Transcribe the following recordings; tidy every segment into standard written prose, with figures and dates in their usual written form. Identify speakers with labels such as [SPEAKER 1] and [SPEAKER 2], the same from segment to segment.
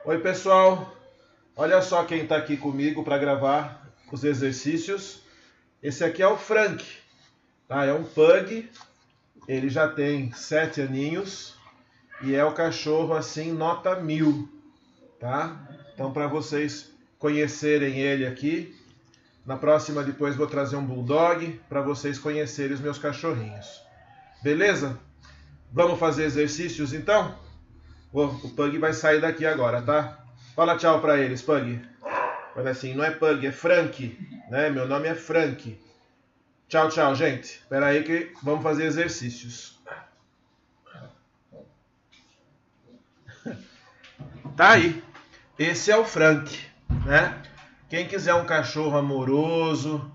[SPEAKER 1] Oi pessoal, olha só quem está aqui comigo para gravar os exercícios. Esse aqui é o Frank, tá? É um pug, ele já tem 7 aninhos e é o cachorro assim nota 1000, tá? Então para vocês conhecerem ele aqui, na próxima depois vou trazer um bulldog para vocês conhecerem os meus cachorrinhos. Beleza? Vamos fazer exercícios então? O Pug vai sair daqui agora, tá? Fala tchau para eles, Pug. Olha assim, não é Pug, é Frank, né? Meu nome é Frank. Tchau, tchau, gente. Espera aí que vamos fazer exercícios. Tá aí. Esse é o Frank, né? Quem quiser um cachorro amoroso,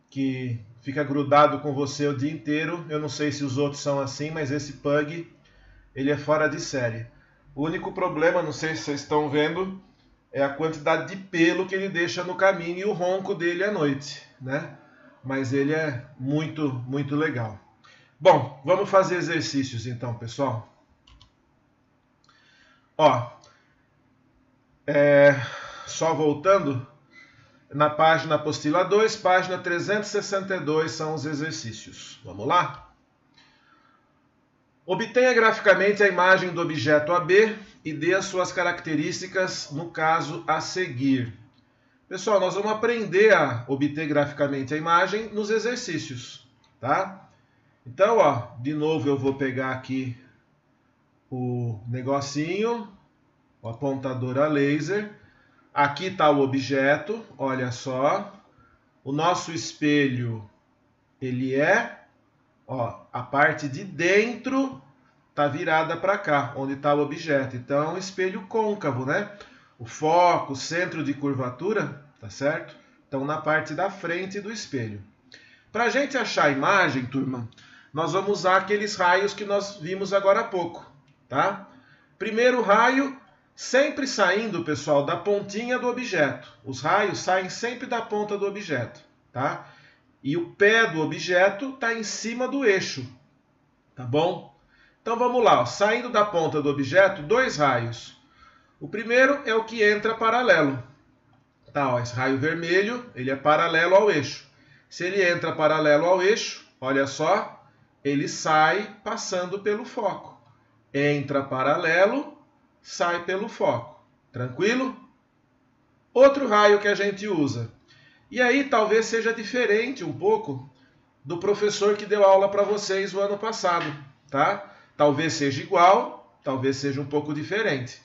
[SPEAKER 1] que fica grudado com você o dia inteiro, eu não sei se os outros são assim, mas esse Pug, ele é fora de série. O único problema, não sei se vocês estão vendo, é a quantidade de pelo que ele deixa no caminho e o ronco dele à noite, né? Mas ele é muito, muito legal. Bom, vamos fazer exercícios então, pessoal. Ó, só voltando, na página apostila 2, página 362 são os exercícios. Vamos lá? Obtenha graficamente a imagem do objeto AB e dê as suas características no caso a seguir. Pessoal, nós vamos aprender a obter graficamente a imagem nos exercícios, tá? Então, ó, de novo eu vou pegar aqui o negocinho, o apontador a laser. Aqui está o objeto, olha só. O nosso espelho, ele é, ó, a parte de dentro está virada para cá, onde está o objeto. Então é um espelho côncavo, né? O foco, o centro de curvatura, tá certo? Então na parte da frente do espelho. Para a gente achar a imagem, turma, nós vamos usar aqueles raios que nós vimos agora há pouco, tá? Primeiro raio, sempre saindo, pessoal, da pontinha do objeto. Os raios saem sempre da ponta do objeto, tá? E o pé do objeto está em cima do eixo, tá bom? Então vamos lá, ó. Saindo da ponta do objeto, dois raios. O primeiro é o que entra paralelo. Tá, ó, esse raio vermelho, ele é paralelo ao eixo. Se ele entra paralelo ao eixo, olha só, ele sai passando pelo foco. Entra paralelo, sai pelo foco. Tranquilo? Outro raio que a gente usa. E aí talvez seja diferente um pouco do professor que deu aula para vocês o ano passado, tá? Talvez seja igual, talvez seja um pouco diferente.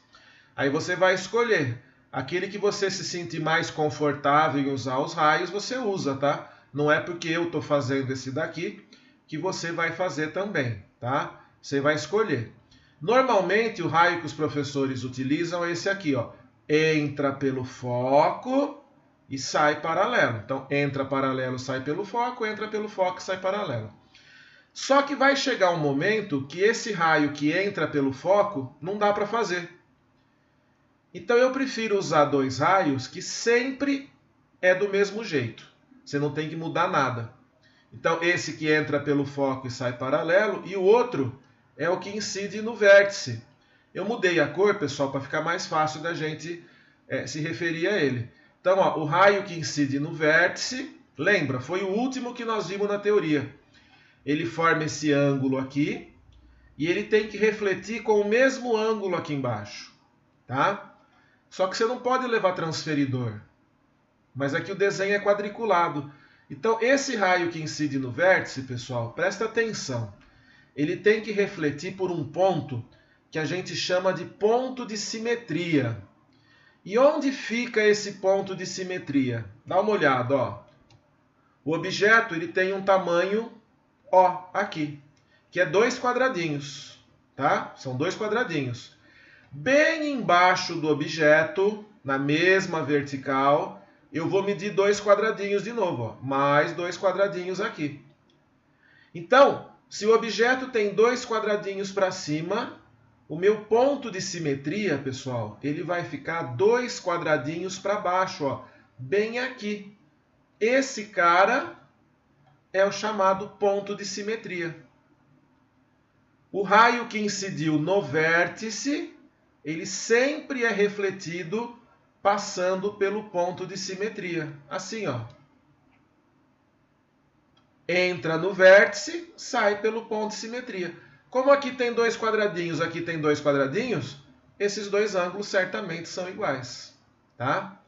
[SPEAKER 1] Aí você vai escolher. Aquele que você se sentir mais confortável em usar os raios, você usa, tá? Não é porque eu estou fazendo esse daqui que você vai fazer também, tá? Você vai escolher. Normalmente, o raio que os professores utilizam é esse aqui, ó. Entra pelo foco e sai paralelo. Então, entra paralelo, sai pelo foco, entra pelo foco, sai paralelo. Só que vai chegar um momento que esse raio que entra pelo foco não dá para fazer. Então eu prefiro usar dois raios que sempre é do mesmo jeito. Você não tem que mudar nada. Então esse que entra pelo foco e sai paralelo, e o outro é o que incide no vértice. Eu mudei a cor, pessoal, para ficar mais fácil da gente se referir a ele. Então, ó, o raio que incide no vértice, lembra, foi o último que nós vimos na teoria. Ele forma esse ângulo aqui e ele tem que refletir com o mesmo ângulo aqui embaixo, tá? Só que você não pode levar transferidor. Mas aqui o desenho é quadriculado. Então, esse raio que incide no vértice, pessoal, presta atenção. Ele tem que refletir por um ponto que a gente chama de ponto de simetria. E onde fica esse ponto de simetria? Dá uma olhada, ó. O objeto ele tem um tamanho, ó, aqui, que é 2 quadradinhos, tá? São 2 quadradinhos. Bem embaixo do objeto, na mesma vertical, eu vou medir 2 quadradinhos de novo, ó, mais 2 quadradinhos aqui. Então, se o objeto tem 2 quadradinhos para cima, o meu ponto de simetria, pessoal, ele vai ficar 2 quadradinhos para baixo, ó, bem aqui. Esse cara é o chamado ponto de simetria. O raio que incidiu no vértice ele sempre é refletido passando pelo ponto de simetria. Assim, ó. Entra no vértice, sai pelo ponto de simetria. Como aqui tem dois quadradinhos, aqui tem dois quadradinhos, esses dois ângulos certamente são iguais, tá?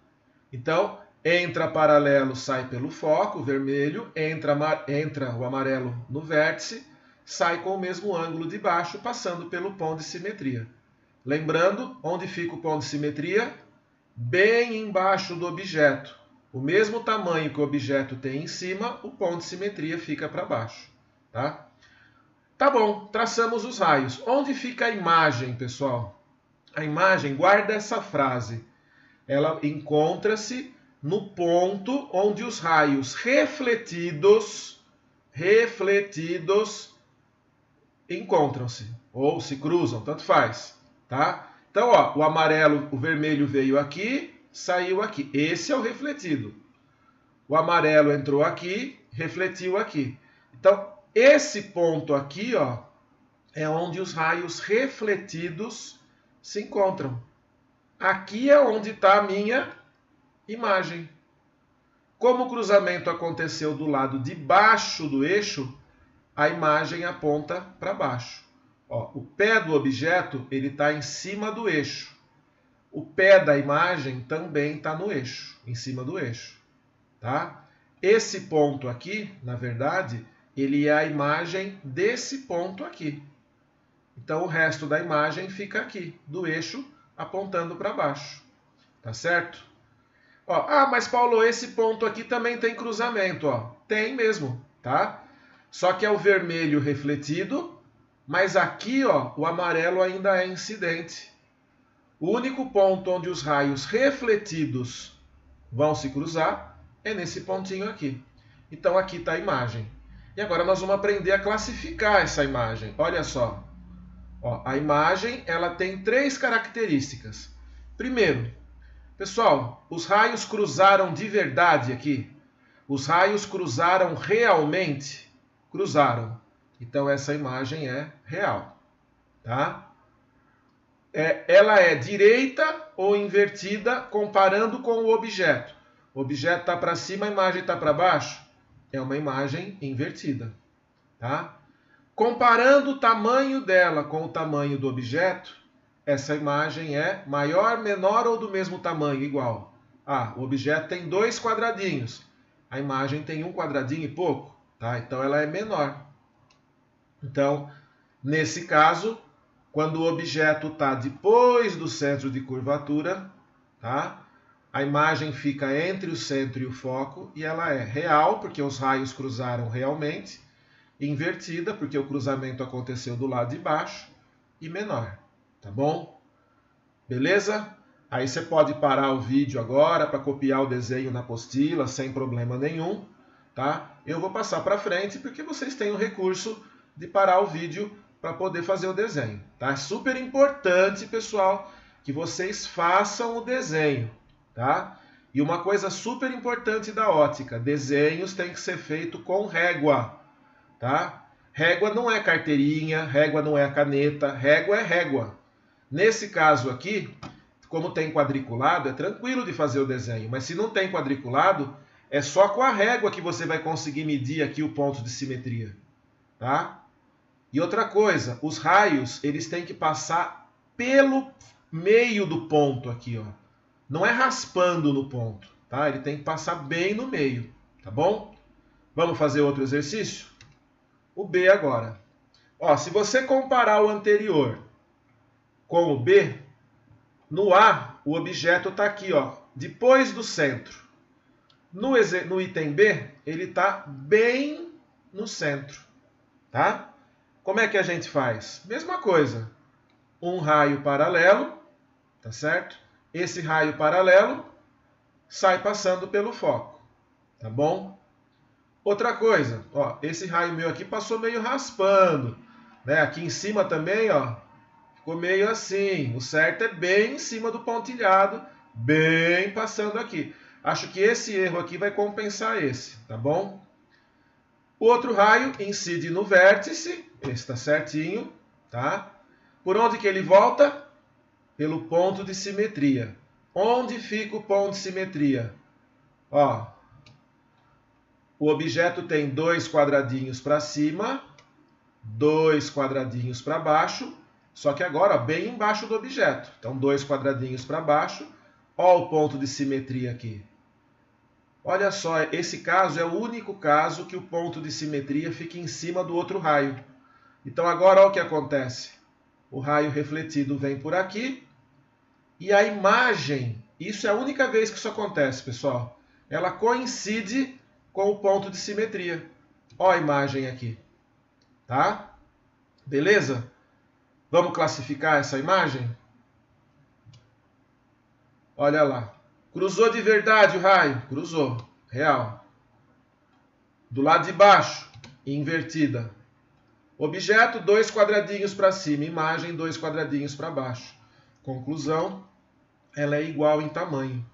[SPEAKER 1] Então, entra paralelo, sai pelo foco, vermelho, entra o amarelo no vértice, sai com o mesmo ângulo de baixo, passando pelo ponto de simetria. Lembrando, onde fica o ponto de simetria? Bem embaixo do objeto. O mesmo tamanho que o objeto tem em cima, o ponto de simetria fica para baixo, tá? Tá bom, traçamos os raios. Onde fica a imagem, pessoal? A imagem, guarda essa frase. Ela encontra-se no ponto onde os raios refletidos encontram-se, ou se cruzam, tanto faz, tá? Então, ó, o amarelo, o vermelho veio aqui, saiu aqui. Esse é o refletido. O amarelo entrou aqui, refletiu aqui. Então, esse ponto aqui, ó, é onde os raios refletidos se encontram. Aqui é onde está a minha imagem. Como o cruzamento aconteceu do lado de baixo do eixo, a imagem aponta para baixo. Ó, o pé do objeto ele está em cima do eixo. O pé da imagem também está no eixo, em cima do eixo. Tá? Esse ponto aqui, na verdade, ele é a imagem desse ponto aqui. Então o resto da imagem fica aqui, do eixo apontando para baixo. Tá certo? Ó, mas Paulo, esse ponto aqui também tem cruzamento. Ó. Tem mesmo, tá? Só que é o vermelho refletido, mas aqui ó, o amarelo ainda é incidente. O único ponto onde os raios refletidos vão se cruzar é nesse pontinho aqui. Então aqui está a imagem. E agora nós vamos aprender a classificar essa imagem. Olha só. Ó, a imagem ela tem três características. Primeiro, pessoal, os raios cruzaram de verdade aqui. Os raios cruzaram realmente. Cruzaram. Então essa imagem é real. Tá? Ela é direita ou invertida comparando com o objeto. O objeto está para cima, a imagem está para baixo. É uma imagem invertida. Tá? Comparando o tamanho dela com o tamanho do objeto, essa imagem é maior, menor ou do mesmo tamanho, igual. Ah, o objeto tem dois quadradinhos. A imagem tem um quadradinho e pouco. Tá? Então ela é menor. Então, nesse caso, quando o objeto está depois do centro de curvatura, tá? A imagem fica entre o centro e o foco e ela é real, porque os raios cruzaram realmente, invertida, porque o cruzamento aconteceu do lado de baixo, e menor, tá bom? Beleza? Aí você pode parar o vídeo agora para copiar o desenho na apostila sem problema nenhum, tá? Eu vou passar para frente porque vocês têm o recurso de parar o vídeo para poder fazer o desenho, tá? É super importante, pessoal, que vocês façam o desenho, tá? E uma coisa super importante da ótica, desenhos têm que ser feitos com régua, tá? Régua não é carteirinha, régua não é caneta, régua é régua. Nesse caso aqui, como tem quadriculado, é tranquilo de fazer o desenho, mas se não tem quadriculado, é só com a régua que você vai conseguir medir aqui o ponto de simetria, tá? E outra coisa, os raios, eles têm que passar pelo meio do ponto aqui, ó. Não é raspando no ponto, tá? Ele tem que passar bem no meio, tá bom? Vamos fazer outro exercício? O B agora. Ó, se você comparar o anterior com o B, no A, o objeto está aqui, ó, depois do centro. No item B, ele está bem no centro, tá? Como é que a gente faz? Mesma coisa. Um raio paralelo, tá certo? Esse raio paralelo sai passando pelo foco, tá bom? Outra coisa, ó, esse raio meu aqui passou meio raspando, né? Aqui em cima também, ó, ficou meio assim. O certo é bem em cima do pontilhado, bem passando aqui. Acho que esse erro aqui vai compensar esse, tá bom? O outro raio incide no vértice, esse está certinho, tá? Por onde que ele volta? pelo ponto de simetria. Onde fica o ponto de simetria? Ó, o objeto tem 2 quadradinhos para cima, 2 quadradinhos para baixo, só que agora ó, bem embaixo do objeto. Então, 2 quadradinhos para baixo. Ó o ponto de simetria aqui. Olha só, esse caso é o único caso que o ponto de simetria fica em cima do outro raio. Então, agora olha o que acontece. O raio refletido vem por aqui e a imagem, isso é a única vez que isso acontece, pessoal. Ela coincide com o ponto de simetria. Olha a imagem aqui. Tá? Beleza? Vamos classificar essa imagem? Olha lá. Cruzou de verdade o raio? Cruzou. Real. Do lado de baixo, invertida. Objeto, 2 quadradinhos para cima. Imagem, 2 quadradinhos para baixo. Conclusão, ela é igual em tamanho.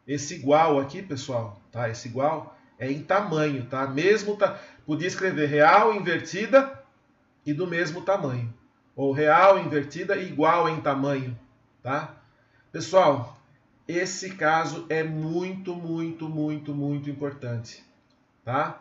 [SPEAKER 1] Esse igual aqui, pessoal, tá? Esse igual é em tamanho, tá? Podia escrever real, invertida e do mesmo tamanho. Ou real, invertida e igual em tamanho, tá? Pessoal, esse caso é muito importante, tá?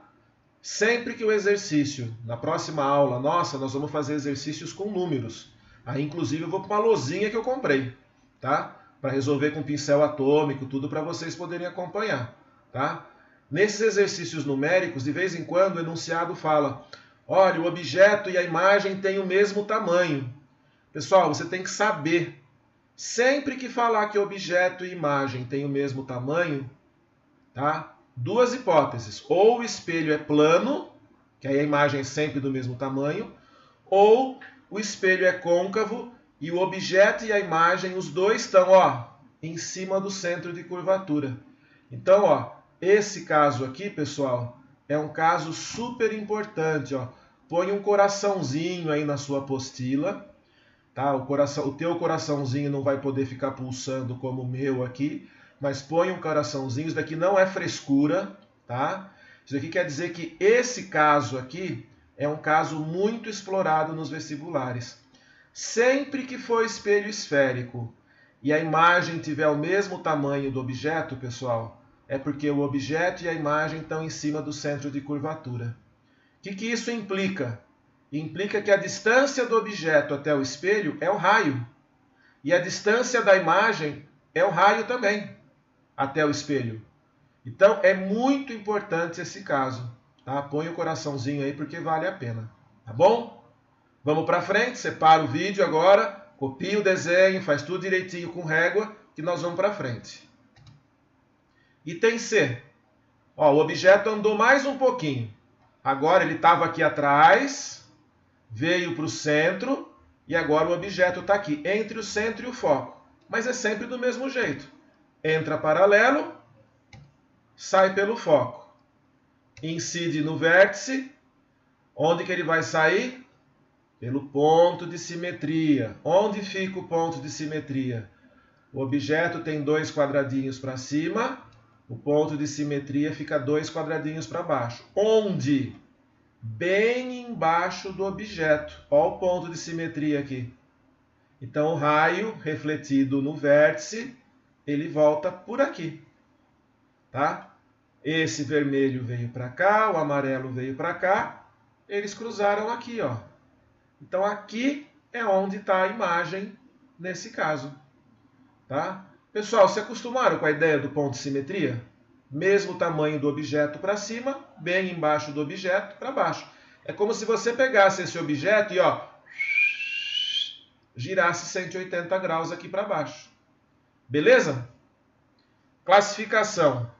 [SPEAKER 1] Sempre que o exercício, na próxima aula nossa, nós vamos fazer exercícios com números. Aí, inclusive, eu vou para uma lousinha que eu comprei, tá? Para resolver com pincel atômico, tudo para vocês poderem acompanhar, tá? Nesses exercícios numéricos, de vez em quando, o enunciado fala: olha, o objeto e a imagem têm o mesmo tamanho. Pessoal, você tem que saber. Sempre que falar que objeto e imagem têm o mesmo tamanho, tá? Duas hipóteses. Ou o espelho é plano, que aí a imagem é sempre do mesmo tamanho, ou o espelho é côncavo e o objeto e a imagem, os dois estão, ó, em cima do centro de curvatura. Então, ó, esse caso aqui, pessoal, é um caso super importante, ó. Põe um coraçãozinho aí na sua apostila, tá? O teu coraçãozinho não vai poder ficar pulsando como o meu aqui, mas põe um coraçãozinho. Isso daqui não é frescura, tá? Isso daqui quer dizer que esse caso aqui é um caso muito explorado nos vestibulares. Sempre que for espelho esférico e a imagem tiver o mesmo tamanho do objeto, pessoal, é porque o objeto e a imagem estão em cima do centro de curvatura. O que isso implica? Implica que a distância do objeto até o espelho é o raio. E a distância da imagem é o raio também, até o espelho. Então, é muito importante esse caso. Tá? Põe o coraçãozinho aí porque vale a pena. Tá bom? Vamos para frente, separa o vídeo agora, copia o desenho, faz tudo direitinho com régua, que nós vamos para frente. Item C. Ó, o objeto andou mais um pouquinho. Agora ele estava aqui atrás, veio para o centro e agora o objeto está aqui, entre o centro e o foco. Mas é sempre do mesmo jeito. Entra paralelo, sai pelo foco. Incide no vértice. Onde que ele vai sair? Pelo ponto de simetria. Onde fica o ponto de simetria? O objeto tem 2 quadradinhos para cima, o ponto de simetria fica 2 quadradinhos para baixo. Onde? Bem embaixo do objeto. Olha o ponto de simetria aqui. Então, o raio refletido no vértice, ele volta por aqui. Tá? Esse vermelho veio para cá, o amarelo veio para cá, eles cruzaram aqui, ó. Então, aqui é onde está a imagem nesse caso. Tá? Pessoal, se acostumaram com a ideia do ponto de simetria? Mesmo tamanho do objeto para cima, bem embaixo do objeto para baixo. É como se você pegasse esse objeto e ó, girasse 180 graus aqui para baixo. Beleza? Classificação.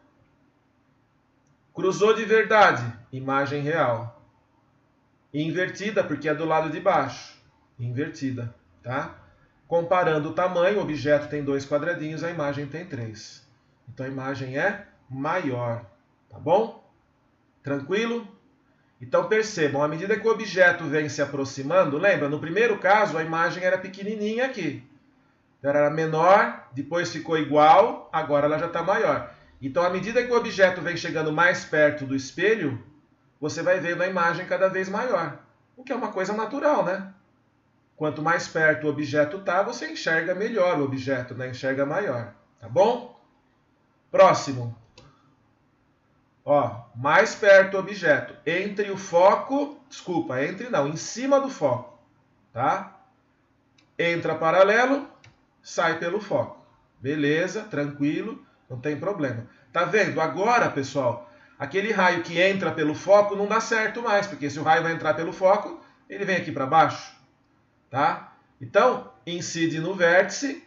[SPEAKER 1] Cruzou de verdade, imagem real. Invertida, porque é do lado de baixo. Invertida, tá? Comparando o tamanho, o objeto tem 2 quadradinhos, a imagem tem 3. Então a imagem é maior, tá bom? Tranquilo? Então percebam, à medida que o objeto vem se aproximando, lembra, no primeiro caso a imagem era pequenininha aqui. Ela era menor, depois ficou igual, agora ela já está maior. Então à medida que o objeto vem chegando mais perto do espelho, você vai vendo a imagem cada vez maior. O que é uma coisa natural, né? Quanto mais perto o objeto está, você enxerga melhor o objeto, né? Enxerga maior, tá bom? Próximo. Ó, mais perto o objeto. Entre o foco, desculpa, entre não, em cima do foco, tá? Entra paralelo, sai pelo foco. Beleza, tranquilo, não tem problema. Tá vendo? Agora, pessoal, aquele raio que entra pelo foco não dá certo mais, porque se o raio vai entrar pelo foco, ele vem aqui para baixo, tá? Então, incide no vértice,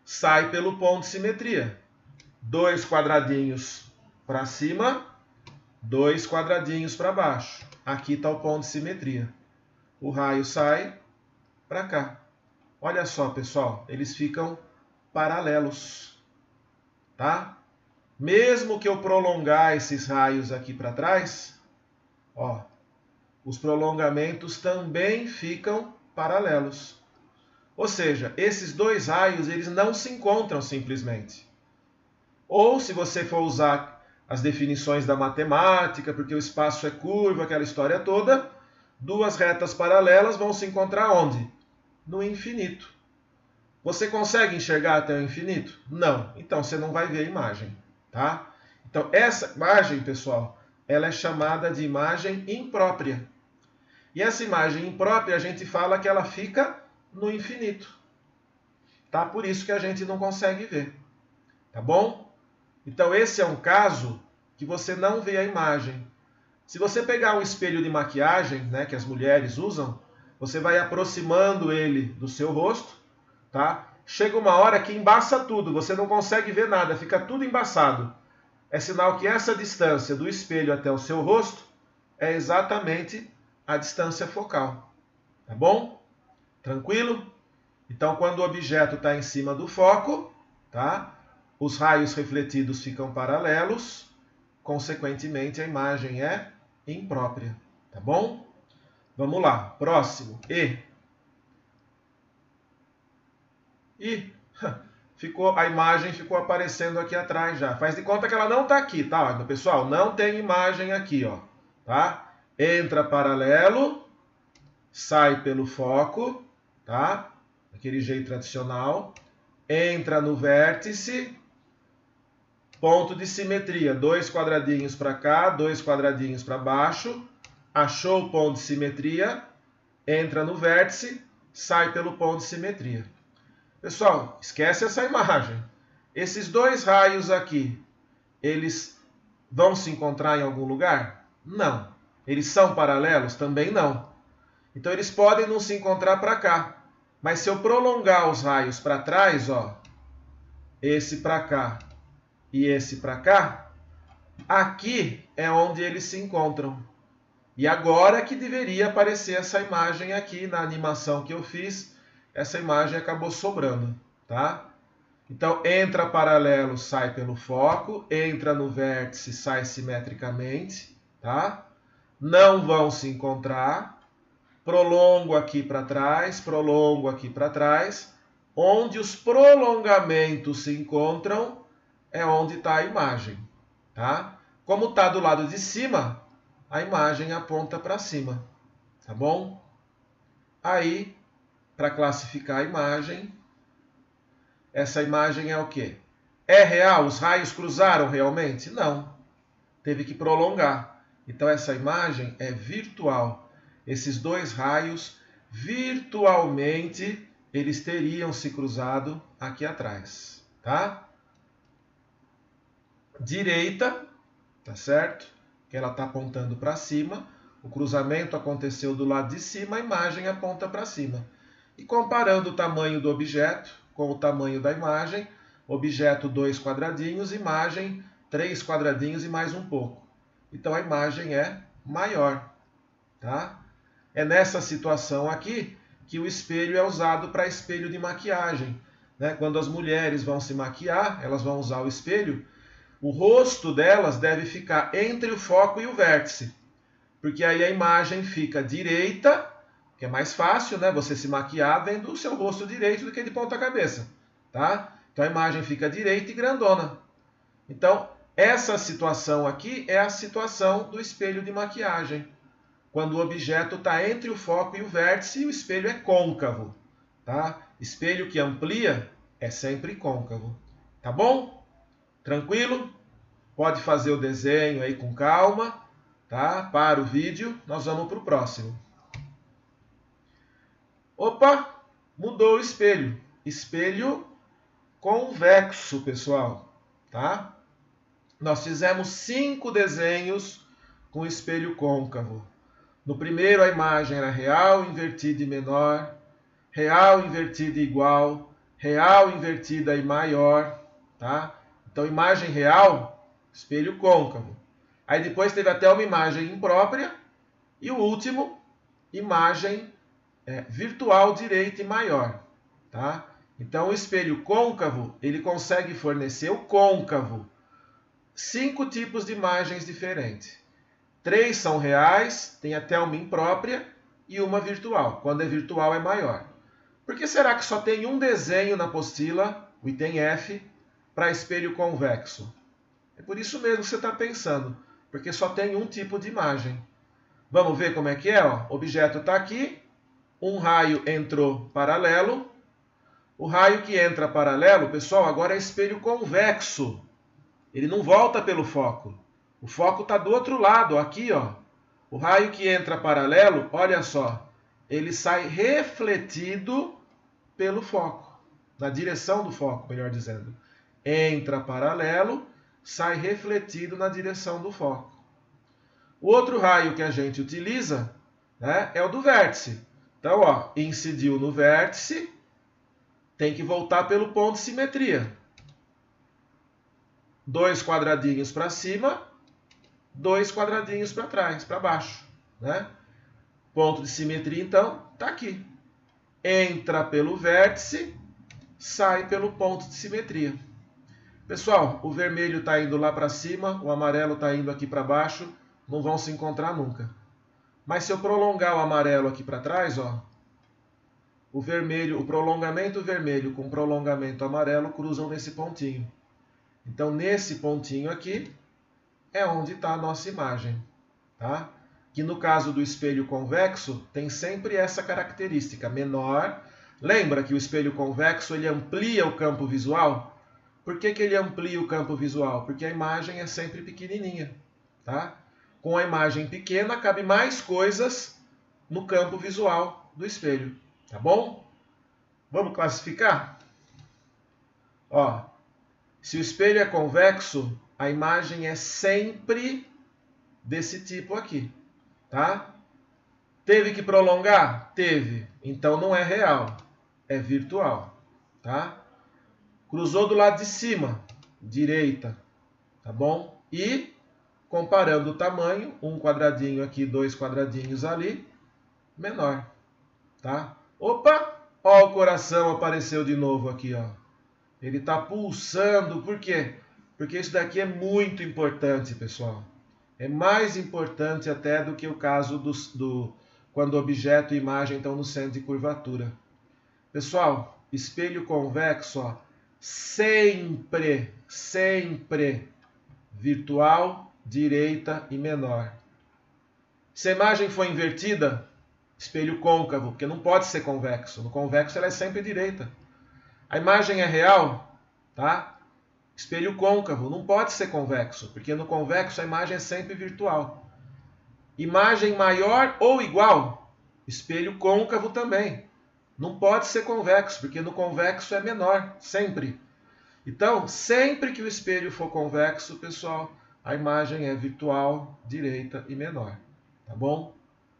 [SPEAKER 1] sai pelo ponto de simetria. 2 quadradinhos para cima, 2 quadradinhos para baixo. Aqui está o ponto de simetria. O raio sai para cá. Olha só, pessoal, eles ficam paralelos, tá? Mesmo que eu prolongar esses raios aqui para trás, ó, os prolongamentos também ficam paralelos. Ou seja, esses dois raios, eles não se encontram simplesmente. Ou se você for usar as definições da matemática, porque o espaço é curvo, aquela história toda, duas retas paralelas vão se encontrar onde? No infinito. Você consegue enxergar até o infinito? Não. Então você não vai ver a imagem, tá? Então essa imagem, pessoal, ela é chamada de imagem imprópria. E essa imagem imprópria, a gente fala que ela fica no infinito. Tá? Por isso que a gente não consegue ver. Tá bom? Então esse é um caso que você não vê a imagem. Se você pegar um espelho de maquiagem, né, que as mulheres usam, você vai aproximando ele do seu rosto, tá? Chega uma hora que embaça tudo, você não consegue ver nada, fica tudo embaçado. É sinal que essa distância do espelho até o seu rosto é exatamente a distância focal. Tá bom? Tranquilo? Então, quando o objeto está em cima do foco, tá? Os raios refletidos ficam paralelos, consequentemente a imagem é imprópria. Tá bom? Vamos lá, próximo. E a imagem ficou aparecendo aqui atrás já. Faz de conta que ela não está aqui, tá? Pessoal, não tem imagem aqui, ó. Tá? Entra paralelo, sai pelo foco, tá? Aquele jeito tradicional. Entra no vértice, ponto de simetria. 2 quadradinhos para cá, 2 quadradinhos para baixo. Achou o ponto de simetria, entra no vértice, sai pelo ponto de simetria. Pessoal, esquece essa imagem. Esses dois raios aqui, eles vão se encontrar em algum lugar? Não. Eles são paralelos? Também não. Então eles podem não se encontrar para cá. Mas se eu prolongar os raios para trás, ó, esse para cá e esse para cá, aqui é onde eles se encontram. E agora que deveria aparecer essa imagem aqui na animação que eu fiz, essa imagem acabou sobrando, tá? Então, entra paralelo, sai pelo foco, entra no vértice, sai simetricamente, tá? Não vão se encontrar. Prolongo aqui para trás, prolongo aqui para trás. Onde os prolongamentos se encontram é onde está a imagem, tá? Como está do lado de cima, a imagem aponta para cima, tá bom? Aí, para classificar a imagem, essa imagem é o quê? É real? Os raios cruzaram realmente? Não. Teve que prolongar. Então essa imagem é virtual. Esses dois raios, virtualmente, eles teriam se cruzado aqui atrás, tá? Direita, tá certo? Que ela está apontando para cima. O cruzamento aconteceu do lado de cima, a imagem aponta para cima. E comparando o tamanho do objeto com o tamanho da imagem, objeto 2 quadradinhos, imagem 3 quadradinhos e mais um pouco. Então a imagem é maior, tá? É nessa situação aqui que o espelho é usado para espelho de maquiagem, né? Quando as mulheres vão se maquiar, elas vão usar o espelho, o rosto delas deve ficar entre o foco e o vértice, porque aí a imagem fica direita, que é mais fácil, né? Você se maquiar vendo o seu rosto direito do que de ponta cabeça, tá? Então a imagem fica direita e grandona. Então, essa situação aqui é a situação do espelho de maquiagem. quando o objeto está entre o foco e o vértice e o espelho é côncavo. Tá? Espelho que amplia é sempre côncavo. Tá bom? Tranquilo? Pode fazer o desenho aí com calma. Tá? Para o vídeo, nós vamos para o próximo. Opa! Mudou o espelho. Espelho convexo, pessoal. Tá? Nós fizemos 5 desenhos com espelho côncavo. No primeiro, a imagem era real, invertida e menor, real, invertida e igual, real, invertida e maior. Tá? Então, imagem real, espelho côncavo. Aí depois teve até uma imagem imprópria. E o último, imagem virtual direita e maior. Tá? Então, o espelho côncavo, ele consegue fornecer o côncavo. 5 tipos de imagens diferentes. 3 são reais, tem até uma imprópria e uma virtual. Quando é virtual é maior. Por que será que só tem um desenho na apostila, o item F, para espelho convexo? É por isso mesmo que você está pensando, porque só tem um tipo de imagem. Vamos ver como é que é? Ó. O objeto está aqui, um raio entrou paralelo. O raio que entra paralelo, pessoal, agora é espelho convexo. Ele não volta pelo foco. O foco está do outro lado, aqui, ó. O raio que entra paralelo, olha só, ele sai refletido pelo foco, na direção do foco, melhor dizendo. Entra paralelo, sai refletido na direção do foco. O outro raio que a gente utiliza, né, é o do vértice. Então, ó, incidiu no vértice, tem que voltar pelo ponto de simetria. 2 quadradinhos para cima, 2 quadradinhos para trás, para baixo. Né? Ponto de simetria, então, está aqui. Entra pelo vértice, sai pelo ponto de simetria. Pessoal, o vermelho está indo lá para cima, o amarelo está indo aqui para baixo, não vão se encontrar nunca. Mas se eu prolongar o amarelo aqui para trás, ó, o vermelho, o prolongamento vermelho com o prolongamento amarelo cruzam nesse pontinho. Então, nesse pontinho aqui é onde está a nossa imagem. Tá? Que no caso do espelho convexo, tem sempre essa característica, menor. Lembra que o espelho convexo ele amplia o campo visual? Por que ele amplia o campo visual? Porque a imagem é sempre pequenininha. Tá? Com a imagem pequena, cabe mais coisas no campo visual do espelho. Tá bom? Vamos classificar? Ó, se o espelho é convexo, a imagem é sempre desse tipo aqui. Tá? Teve que prolongar? Teve. Então não é real, é virtual. Tá? Cruzou do lado de cima, direita. Tá bom? E comparando o tamanho, um quadradinho aqui, 2 quadradinhos ali, menor. Tá? Opa! Ó, o coração apareceu de novo aqui, ó. Ele está pulsando, por quê? Porque isso daqui é muito importante, pessoal. É mais importante até do que o caso quando objeto e imagem estão no centro de curvatura. Pessoal, espelho convexo, ó, sempre virtual, direita e menor. Se a imagem for invertida, espelho côncavo, porque não pode ser convexo. No convexo ela é sempre direita. A imagem é real, tá? Espelho côncavo, não pode ser convexo, porque no convexo a imagem é sempre virtual. Imagem maior ou igual, espelho côncavo também. Não pode ser convexo, porque no convexo é menor, sempre. Então, sempre que o espelho for convexo, pessoal, a imagem é virtual, direita e menor. Tá bom?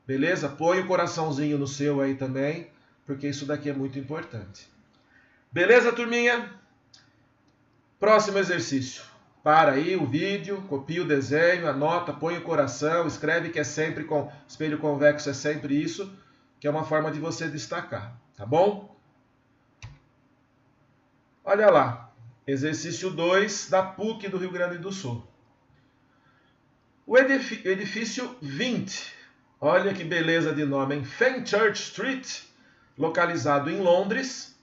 [SPEAKER 1] Beleza? Põe o coraçãozinho no seu aí também, porque isso daqui é muito importante. Beleza, turminha? Próximo exercício. Para aí o vídeo, copia o desenho, anota, põe o coração, escreve que é sempre com espelho convexo, é sempre isso, que é uma forma de você destacar, tá bom? Olha lá, exercício 2 da PUC do Rio Grande do Sul. O edifício 20, olha que beleza de nome, hein? Fenchurch Street, localizado em Londres,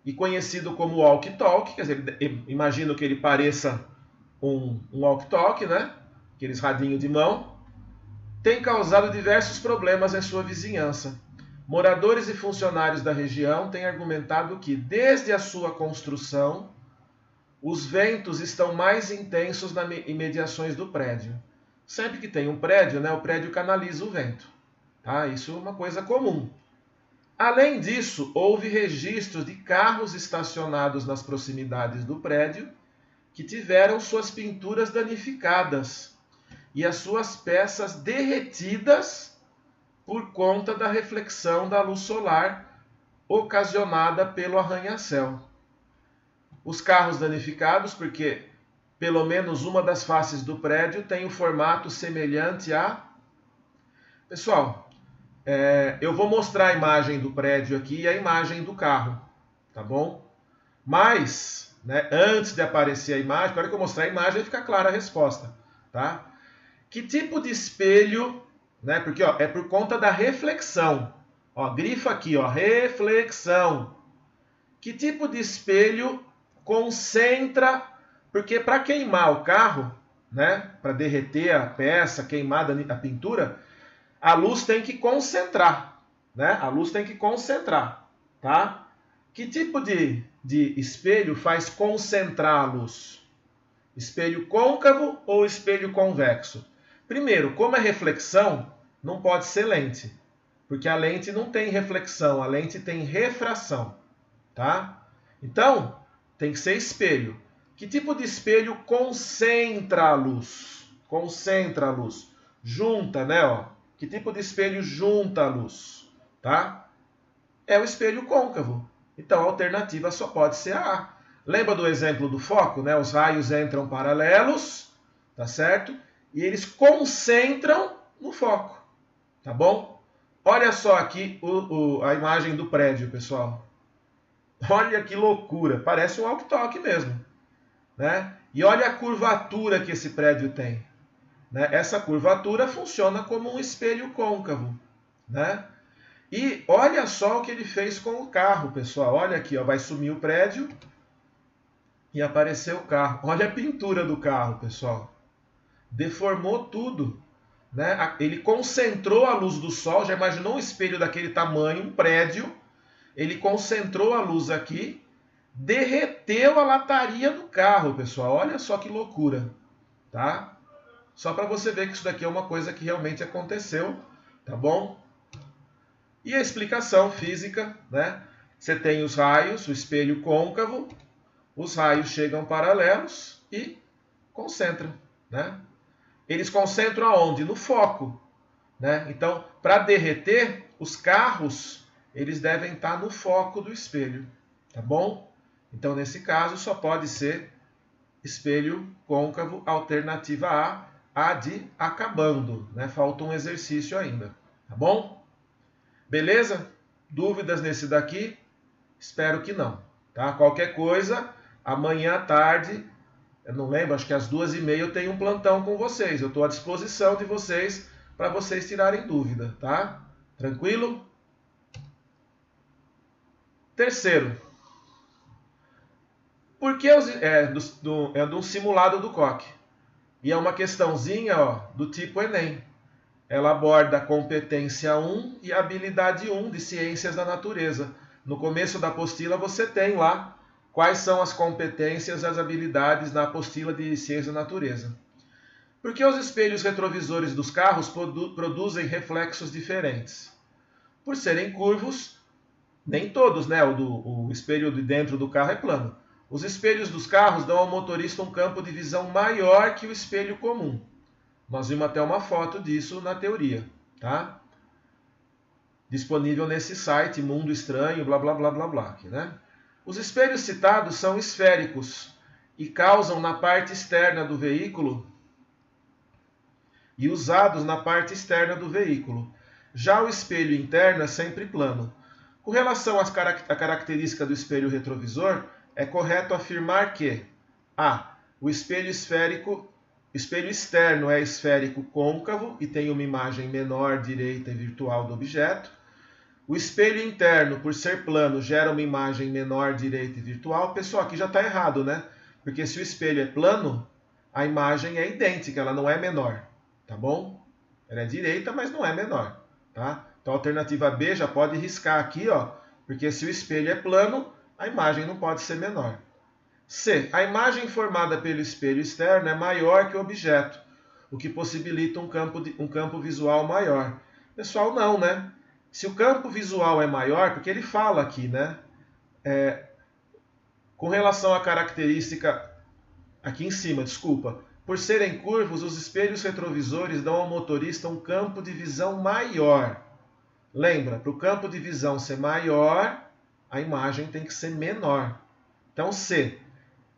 [SPEAKER 1] e conhecido como walkie-talkie, quer dizer, imagino que ele pareça um walkie-talkie, né? Aqueles radinhos de mão. tem causado diversos problemas em sua vizinhança. Moradores e funcionários da região têm argumentado que, desde a sua construção, os ventos estão mais intensos nas imediações do prédio. Sempre que tem um prédio, né, o prédio canaliza o vento. Tá? Isso é uma coisa comum. Além disso, houve registros de carros estacionados nas proximidades do prédio que tiveram suas pinturas danificadas e as suas peças derretidas por conta da reflexão da luz solar ocasionada pelo arranha-céu. Os carros danificados porque pelo menos uma das faces do prédio tem um formato semelhante a... Pessoal, eu vou mostrar a imagem do prédio aqui e a imagem do carro, tá bom? Mas, né, antes de aparecer a imagem, na hora que eu mostrar a imagem, fica clara a resposta, tá? Que tipo de espelho, né? Porque ó, é por conta da reflexão. Ó, grifa aqui, ó, reflexão. Que tipo de espelho concentra, porque para queimar o carro, né, para derreter a peça, queimar a pintura, a luz tem que concentrar, né? A luz tem que concentrar, tá? Que tipo de espelho faz concentrar a luz? Espelho côncavo ou espelho convexo? Primeiro, como é reflexão, não pode ser lente, porque a lente não tem reflexão, a lente tem refração, tá? Então, tem que ser espelho. Que tipo de espelho concentra a luz? Concentra a luz. Junta, né? Ó. Que tipo de espelho junta a luz? Tá? É o espelho côncavo. Então, a alternativa só pode ser a A. Lembra do exemplo do foco, né? Os raios entram paralelos, tá certo? E eles concentram no foco, tá bom? Olha só aqui a imagem do prédio, pessoal. Olha que loucura, parece um walkie-talkie mesmo, né? E olha a curvatura que esse prédio tem, né? Essa curvatura funciona como um espelho côncavo, né? E olha só o que ele fez com o carro, pessoal. Olha aqui, ó, vai sumir o prédio e apareceu o carro. Olha a pintura do carro, pessoal. Deformou tudo, né? Ele concentrou a luz do sol. Já imaginou um espelho daquele tamanho, um prédio? Ele concentrou a luz aqui, derreteu a lataria do carro, pessoal. Olha só que loucura, tá? Só para você ver que isso daqui é uma coisa que realmente aconteceu, tá bom? E a explicação física, né? Você tem os raios, o espelho côncavo, os raios chegam paralelos e concentram, né? Eles concentram aonde? No foco, né? Então, para derreter, os carros, eles devem estar no foco do espelho, tá bom? Então, nesse caso, só pode ser espelho côncavo, alternativa A de acabando, né? Falta um exercício ainda, tá bom? Beleza? Dúvidas nesse daqui? Espero que não, tá? Qualquer coisa, amanhã à tarde, eu não lembro, acho que às 2h30 eu tenho um plantão com vocês. Eu estou à disposição de vocês para vocês tirarem dúvida, tá? Tranquilo? Terceiro, por que é de um simulado do COC? E é uma questãozinha, ó, do tipo Enem. Ela aborda a competência 1 e a habilidade 1 de ciências da natureza. No começo da apostila você tem lá quais são as competências e as habilidades na apostila de ciências da natureza. Por que os espelhos retrovisores dos carros produzem reflexos diferentes? Por serem curvos, nem todos, né? O espelho de dentro do carro é plano. Os espelhos dos carros dão ao motorista um campo de visão maior que o espelho comum. Nós vimos até uma foto disso na teoria, tá? Disponível nesse site, Mundo Estranho, blá blá blá blá blá, aqui, né? Os espelhos citados são esféricos e causam na parte externa do veículo e usados na parte externa do veículo. Já o espelho interno é sempre plano. Com relação à característica do espelho retrovisor, é correto afirmar que A. O espelho externo é esférico côncavo e tem uma imagem menor, direita e virtual do objeto. O espelho interno, por ser plano, gera uma imagem menor, direita e virtual. Pessoal, aqui já está errado, né? Porque se o espelho é plano, a imagem é idêntica, ela não é menor, tá bom? Ela é direita, mas não é menor. Tá? Então a alternativa B já pode riscar aqui, ó, porque se o espelho é plano, a imagem não pode ser menor. C. A imagem formada pelo espelho externo é maior que o objeto, o que possibilita um campo visual maior. Pessoal, não, né? Se o campo visual é maior, porque ele fala aqui, né? Com relação à característica aqui em cima, desculpa. Por serem curvos, os espelhos retrovisores dão ao motorista um campo de visão maior. Lembra, para o campo de visão ser maior, a imagem tem que ser menor. Então, C.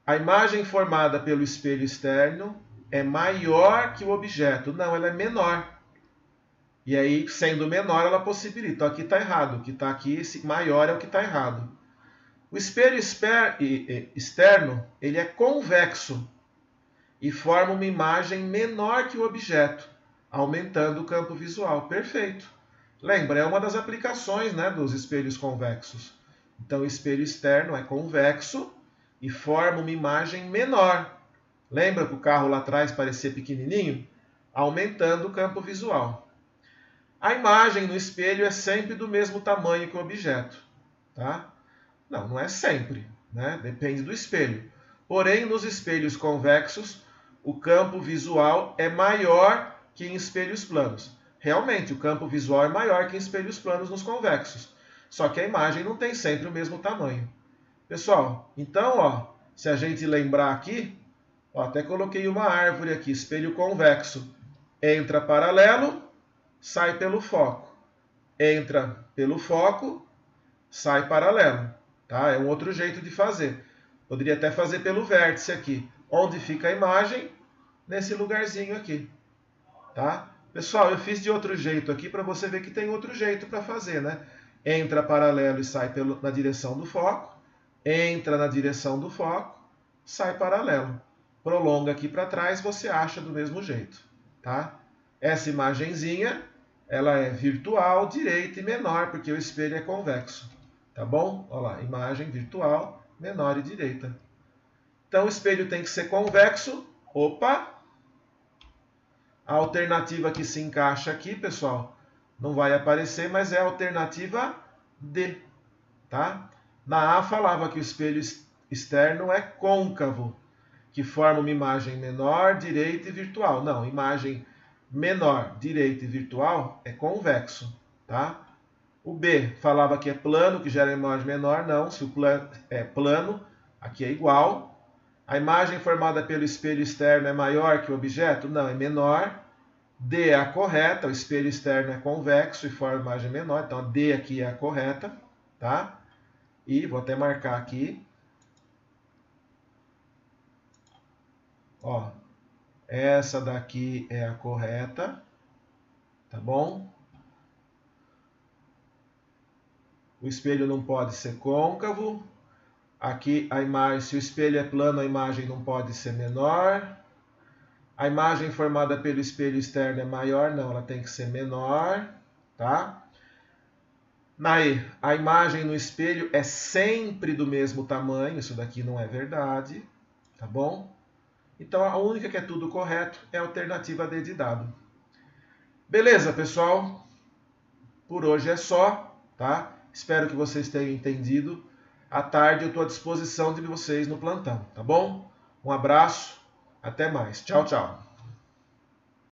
[SPEAKER 1] A imagem formada pelo espelho externo é maior que o objeto. Não, ela é menor. E aí, sendo menor, ela possibilita. Então, aqui está errado. O que está aqui, esse maior é o que está errado. O espelho externo ele é convexo e forma uma imagem menor que o objeto, aumentando o campo visual. Perfeito. Lembra, é uma das aplicações, né, dos espelhos convexos. Então, o espelho externo é convexo e forma uma imagem menor. Lembra que o carro lá atrás parecia pequenininho? Aumentando o campo visual. A imagem no espelho é sempre do mesmo tamanho que o objeto. Tá? Não, não é sempre, né? Depende do espelho. Porém, nos espelhos convexos, o campo visual é maior que em espelhos planos. Realmente, o campo visual é maior que em espelhos planos nos convexos. Só que a imagem não tem sempre o mesmo tamanho. Pessoal, então, ó, se a gente lembrar aqui, ó, até coloquei uma árvore aqui, espelho convexo. Entra paralelo, sai pelo foco. Entra pelo foco, sai paralelo. Tá? É um outro jeito de fazer. Poderia até fazer pelo vértice aqui. Onde fica a imagem? Nesse lugarzinho aqui. Tá? Pessoal, eu fiz de outro jeito aqui para você ver que tem outro jeito para fazer, né? Entra paralelo e sai na direção do foco. Entra na direção do foco, sai paralelo. Prolonga aqui para trás, você acha do mesmo jeito. Tá? Essa imagenzinha, ela é virtual, direita e menor, porque o espelho é convexo. Tá bom? Olha lá, imagem virtual, menor e direita. Então o espelho tem que ser convexo. Opa! A alternativa que se encaixa aqui, pessoal, não vai aparecer, mas é a alternativa D. Tá? Na A falava que o espelho externo é côncavo, que forma uma imagem menor, direita e virtual. Não, imagem menor, direita e virtual é convexo. Tá? O B falava que é plano, que gera imagem menor. Não, se o plano é plano, aqui é igual. A imagem formada pelo espelho externo é maior que o objeto? Não, é menor. D é a correta, o espelho externo é convexo e forma imagem menor. Então, a D aqui é a correta. Tá? E vou até marcar aqui. Ó, essa daqui é a correta. Tá bom? O espelho não pode ser côncavo. Aqui a imagem, se o espelho é plano, a imagem não pode ser menor. A imagem formada pelo espelho externo é maior, não, ela tem que ser menor, tá? Na E, a imagem no espelho é sempre do mesmo tamanho, isso daqui não é verdade, tá bom? Então a única que é tudo correto é a alternativa D de dado. Beleza, pessoal? Por hoje é só, tá? Espero que vocês tenham entendido. À tarde eu estou à disposição de vocês no plantão, tá bom? Um abraço, até mais. Tchau, tchau.